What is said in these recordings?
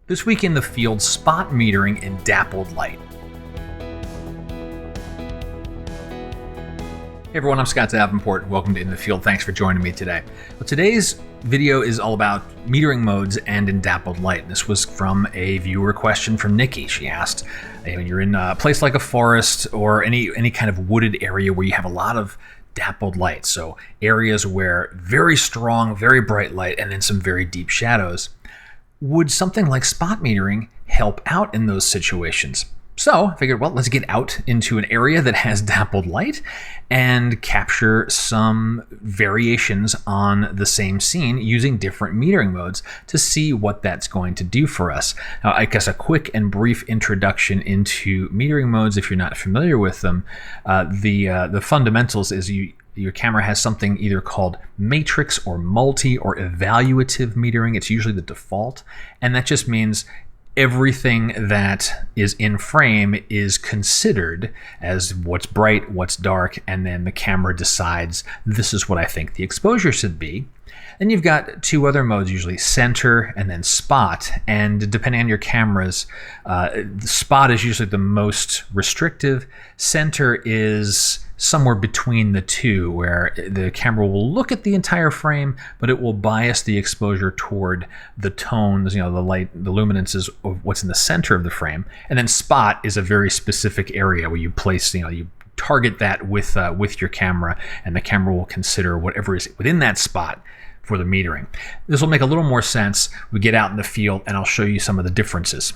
This week in the field, spot metering in dappled light. Hey everyone, I'm Scott Davenport. Welcome to In the Field. Thanks for joining me today. Well, today's video is all about metering modes and in dappled light. This was from a viewer question from Nikki. She asked, when you're in a place like a forest or any kind of wooded area where you have a lot of dappled light, so areas where very strong, very bright light and then some very deep shadows, would something like spot metering help out in those situations? So I figured, well, let's get out into an area that has dappled light and capture some variations on the same scene using different metering modes to see what that's going to do for us. Now, I guess a quick and brief introduction into metering modes, if you're not familiar with them, the fundamentals is your camera has something either called matrix or multi or evaluative metering. It's usually the default, and that just means everything that is in frame is considered as what's bright, what's dark, and then the camera decides this is what I think the exposure should be. Then you've got two other modes, usually center and then spot, and depending on your cameras, spot is usually the most restrictive. Center is somewhere between the two, where the camera will look at the entire frame, but it will bias the exposure toward the tones, the light, the luminances of what's in the center of the frame. And then spot is a very specific area where you place, you target that with your camera, and the camera will consider whatever is within that spot for the metering. This will make a little more sense. We get out in the field and I'll show you some of the differences.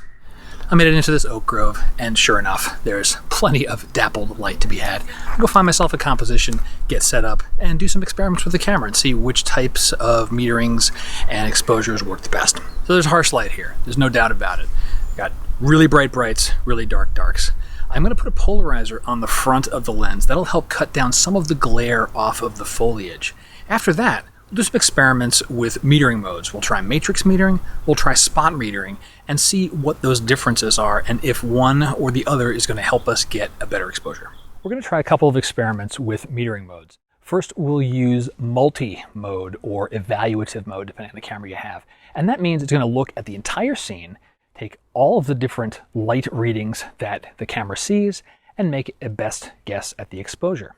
I'm headed into this oak grove, and sure enough, there's plenty of dappled light to be had. I'll go find myself a composition, get set up, and do some experiments with the camera and see which types of meterings and exposures work the best. So there's harsh light here. There's no doubt about it. Got really bright brights, really dark darks. I'm going to put a polarizer on the front of the lens. That'll help cut down some of the glare off of the foliage. After that, we'll do some experiments with metering modes. We'll try matrix metering, we'll try spot metering, and see what those differences are and if one or the other is going to help us get a better exposure. We're going to try a couple of experiments with metering modes. First, we'll use multi-mode or evaluative mode, depending on the camera you have. And that means it's going to look at the entire scene, take all of the different light readings that the camera sees, and make a best guess at the exposure.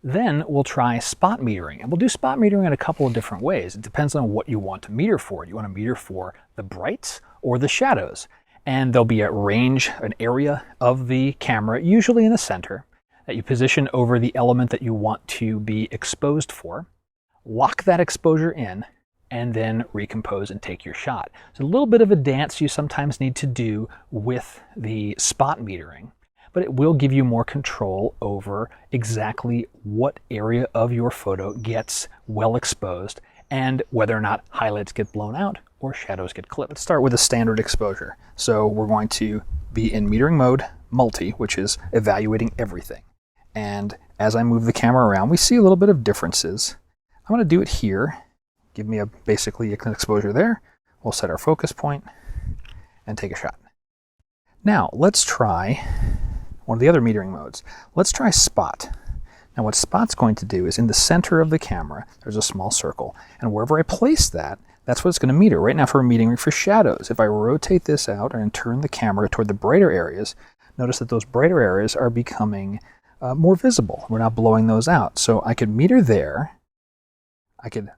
Then we'll try spot metering, and we'll do spot metering in a couple of different ways. It depends on what you want to meter for. Do you want to meter for the brights or the shadows? And there'll be a range, an area of the camera, usually in the center, that you position over the element that you want to be exposed for, lock that exposure in, and then recompose and take your shot. It's a little bit of a dance you sometimes need to do with the spot metering, but it will give you more control over exactly what area of your photo gets well exposed and whether or not highlights get blown out or shadows get clipped. Let's start with a standard exposure. So we're going to be in metering mode multi, which is evaluating everything. And as I move the camera around, we see a little bit of differences. I'm going to do it here. Give me basically an exposure there. We'll set our focus point and take a shot. Now let's try one of the other metering modes. Let's try spot. Now what spot's going to do is in the center of the camera, there's a small circle, and wherever I place that, that's what it's going to meter. Right now for metering for shadows, if I rotate this out and turn the camera toward the brighter areas, notice that those brighter areas are becoming more visible. We're not blowing those out. So I could meter there. I could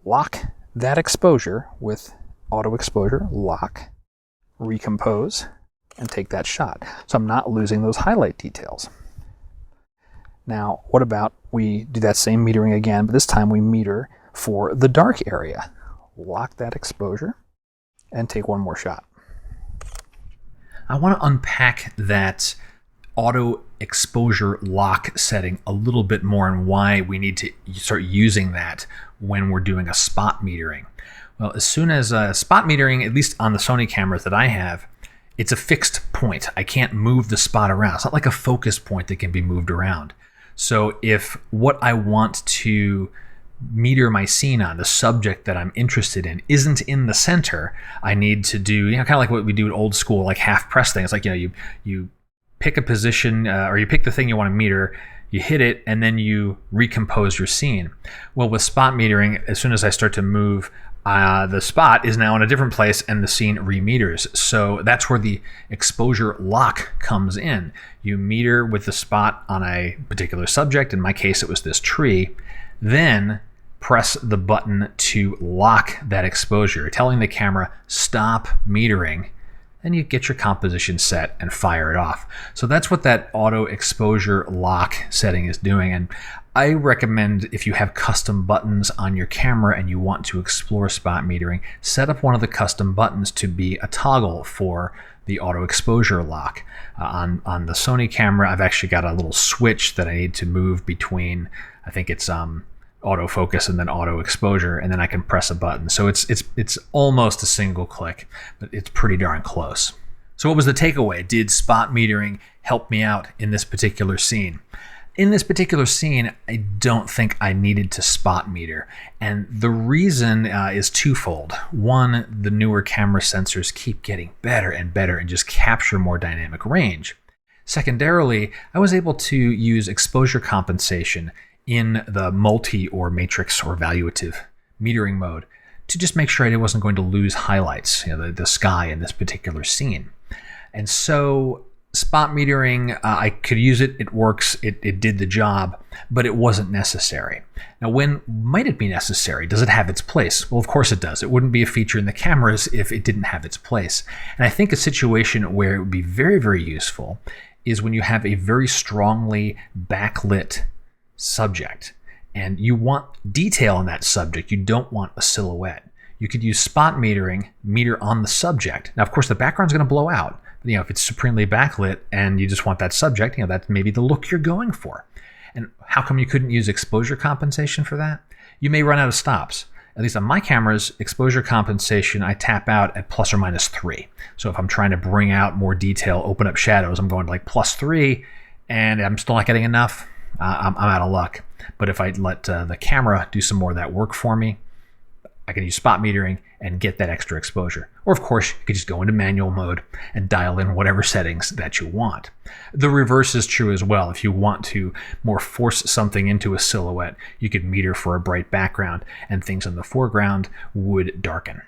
lock that exposure with auto exposure, lock, recompose, and take that shot. So I'm not losing those highlight details. Now, what about we do that same metering again, but this time we meter for the dark area. Lock that exposure and take one more shot. I want to unpack that auto exposure lock setting a little bit more and why we need to start using that when we're doing a spot metering. Well, as soon as spot metering, at least on the Sony cameras that I have, it's a fixed point. I can't move the spot around. It's not like a focus point that can be moved around. So if what I want to meter my scene on, the subject that I'm interested in, isn't in the center, I need to do, kind of like what we do at old school, like half press things. Like, you pick a position or you pick the thing you want to meter, you hit it, and then you recompose your scene. Well, with spot metering, as soon as I start to move the spot is now in a different place and the scene remeters. So that's where the exposure lock comes in. You meter with the spot on a particular subject. In my case, it was this tree. Then press the button to lock that exposure, telling the camera stop metering. Then you get your composition set and fire it off. So that's what that auto exposure lock setting is doing. And I recommend, if you have custom buttons on your camera and you want to explore spot metering, set up one of the custom buttons to be a toggle for the auto exposure lock. On the Sony camera, I've actually got a little switch that I need to move between, I think it's autofocus and then auto exposure, and then I can press a button. So it's almost a single click, but it's pretty darn close. So what was the takeaway? Did spot metering help me out in this particular scene? In this particular scene, I don't think I needed to spot meter. And the reason is twofold. One, the newer camera sensors keep getting better and better and just capture more dynamic range. Secondarily, I was able to use exposure compensation in the multi or matrix or evaluative metering mode to just make sure I wasn't going to lose highlights, the sky in this particular scene. And so spot metering, I could use it, it works, it did the job, but it wasn't necessary. Now, when might it be necessary? Does it have its place? Well, of course it does. It wouldn't be a feature in the cameras if it didn't have its place. And I think a situation where it would be very, very useful is when you have a very strongly backlit subject and you want detail in that subject. You don't want a silhouette. You could use spot metering, meter on the subject. Now, of course, the background's going to blow out. But, if it's supremely backlit and you just want that subject, that's maybe the look you're going for. And how come you couldn't use exposure compensation for that? You may run out of stops. At least on my cameras, exposure compensation, I tap out at ±3. So if I'm trying to bring out more detail, open up shadows, I'm going to like +3, and I'm still not getting enough. I'm out of luck. But if I let the camera do some more of that work for me, I can use spot metering and get that extra exposure. Or of course, you could just go into manual mode and dial in whatever settings that you want. The reverse is true as well. If you want to more force something into a silhouette, you could meter for a bright background and things in the foreground would darken.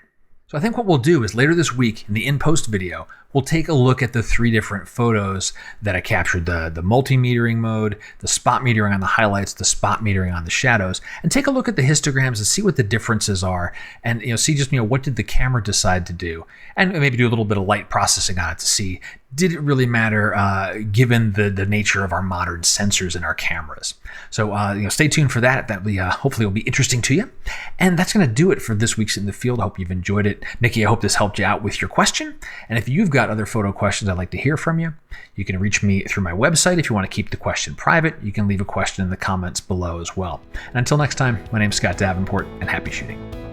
So I think what we'll do is later this week in the in-post video, we'll take a look at the 3 different photos that I captured, the multi-metering mode, the spot metering on the highlights, the spot metering on the shadows, and take a look at the histograms and see what the differences are and see just what did the camera decide to do, and maybe do a little bit of light processing on it to see, did it really matter given the nature of our modern sensors in our cameras. So stay tuned for that. That hopefully will be interesting to you. And that's going to do it for this week's In the Field. I hope you've enjoyed it. Nikki, I hope this helped you out with your question. And if you've got other photo questions, I'd like to hear from you. You can reach me through my website. If you want to keep the question private, you can leave a question in the comments below as well. And until next time, my name's Scott Davenport, and happy shooting.